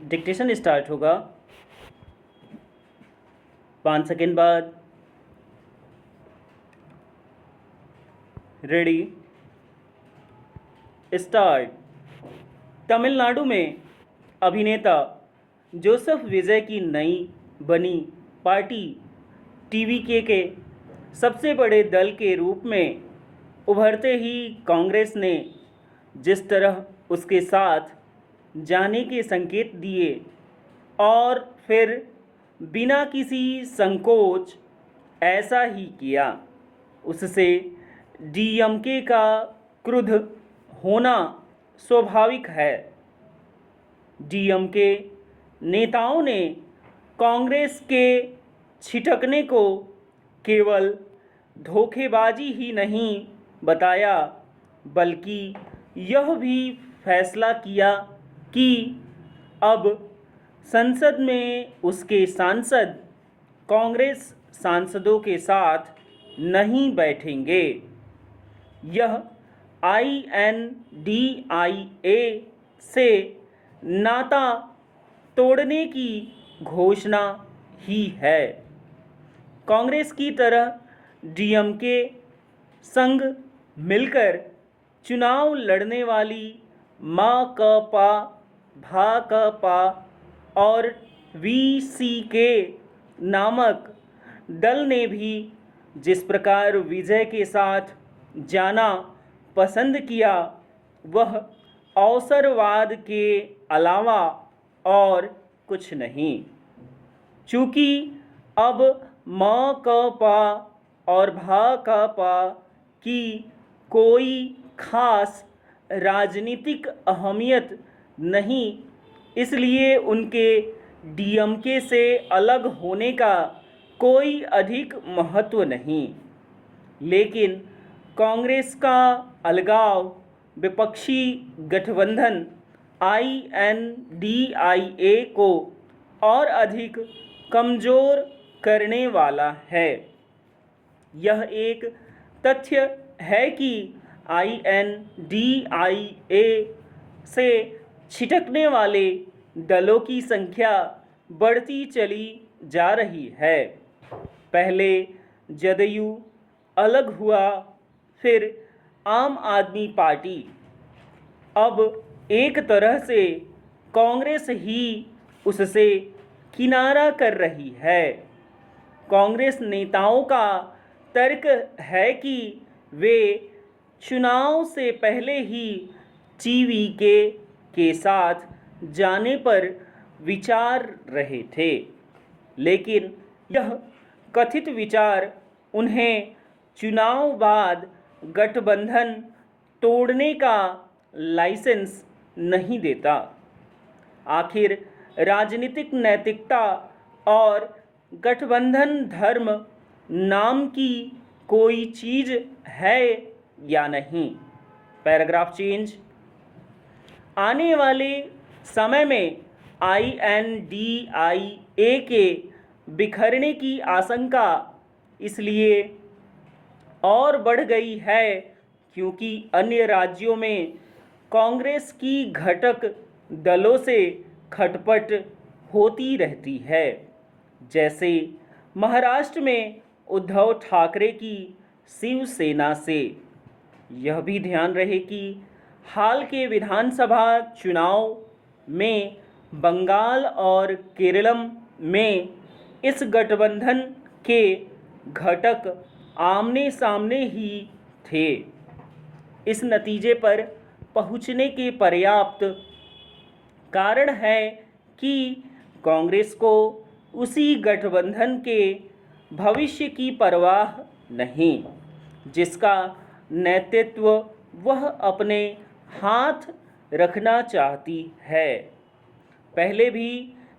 Dictation start होगा 5 second बाद। Ready start. Tamil Nadu में अभिनेता जोसेफ विजय की नई बनी पार्टी टीवीके के सबसे बड़े दल के रूप में उभरते ही कांग्रेस ने जिस तरह उसके साथ जाने के संकेत दिए और फिर बिना किसी संकोच ऐसा ही किया, उससे डीएमके का क्रुद्ध होना स्वाभाविक है। डीएमके नेताओं ने कांग्रेस के छिटकने को केवल धोखेबाजी ही नहीं बताया, बल्कि यह भी फैसला किया कि अब संसद में उसके सांसद कांग्रेस सांसदों के साथ नहीं बैठेंगे। यह INDIA से नाता तोड़ने की घोषणा ही है। कांग्रेस की तरह डीएमके संग मिलकर चुनाव लड़ने वाली माकपा, भाकपा और VCK नामक दल ने भी जिस प्रकार विजय के साथ जाना पसंद किया, वह अवसरवाद के अलावा और कुछ नहीं। चूँकि अब माकपा और भाकपा की कोई खास राजनीतिक अहमियत नहीं, इसलिए उनके डीएमके से अलग होने का कोई अधिक महत्व नहीं। लेकिन कांग्रेस का अलगाव विपक्षी गठबंधन INDIA को और अधिक कमज़ोर करने वाला है। यह एक तथ्य है कि INDIA से छिटकने वाले दलों की संख्या बढ़ती चली जा रही है। पहले जदयू अलग हुआ, फिर आम आदमी पार्टी, अब एक तरह से कांग्रेस ही उससे किनारा कर रही है। कांग्रेस नेताओं का तर्क है कि वे चुनाव से पहले ही TVK के साथ जाने पर विचार रहे थे, लेकिन यह कथित विचार उन्हें चुनाव बाद गठबंधन तोड़ने का लाइसेंस नहीं देता। आखिर राजनीतिक नैतिकता और गठबंधन धर्म नाम की कोई चीज़ है या नहीं। Paragraph change. आने वाले समय में INDIA के बिखरने की आशंका इसलिए और बढ़ गई है क्योंकि अन्य राज्यों में कांग्रेस की घटक दलों से खटपट होती रहती है। जैसे महाराष्ट्र में उद्धव ठाकरे की शिवसेना से। यह भी ध्यान रहे कि हाल के विधानसभा चुनाव में बंगाल और केरलम में इस गठबंधन के घटक आमने सामने ही थे। इस नतीजे पर पहुंचने के पर्याप्त कारण है कि कांग्रेस को उसी गठबंधन के भविष्य की परवाह नहीं, जिसका नेतृत्व वह अपने हाथ रखना चाहती है। पहले भी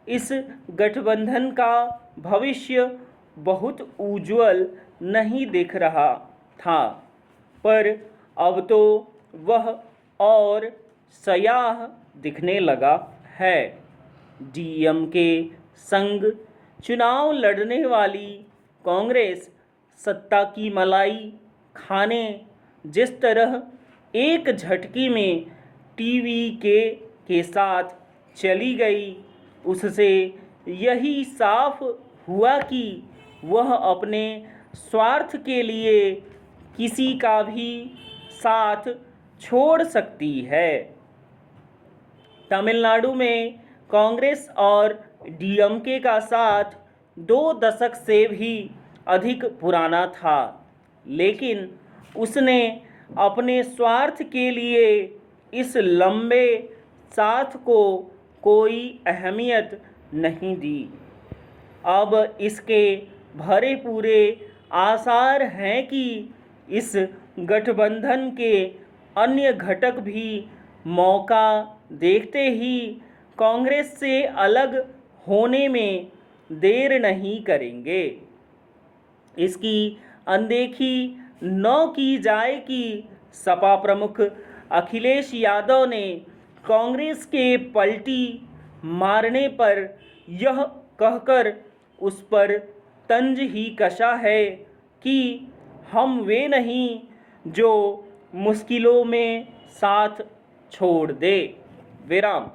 इस गठबंधन का भविष्य बहुत उज्ज्वल नहीं दिख रहा था, पर अब तो वह और स्याह दिखने लगा है। डीएमके संग चुनाव लड़ने वाली कांग्रेस सत्ता की मलाई खाने जिस तरह एक झटके में TVK के साथ चली गई, उससे यही साफ हुआ कि वह अपने स्वार्थ के लिए किसी का भी साथ छोड़ सकती है। तमिलनाडु में कांग्रेस और डीएमके का साथ 2 दशक से भी अधिक पुराना था, लेकिन उसने अपने स्वार्थ के लिए इस लंबे साथ को कोई अहमियत नहीं दी। अब इसके भरे पूरे आसार हैं कि इस गठबंधन के अन्य घटक भी मौका देखते ही कांग्रेस से अलग होने में देर नहीं करेंगे। इसकी अनदेखी न की जाए कि सपा प्रमुख अखिलेश यादव ने कांग्रेस के पलटी मारने पर यह कहकर उस पर तंज ही कसा है कि हम वे नहीं जो मुश्किलों में साथ छोड़ दे। विराम।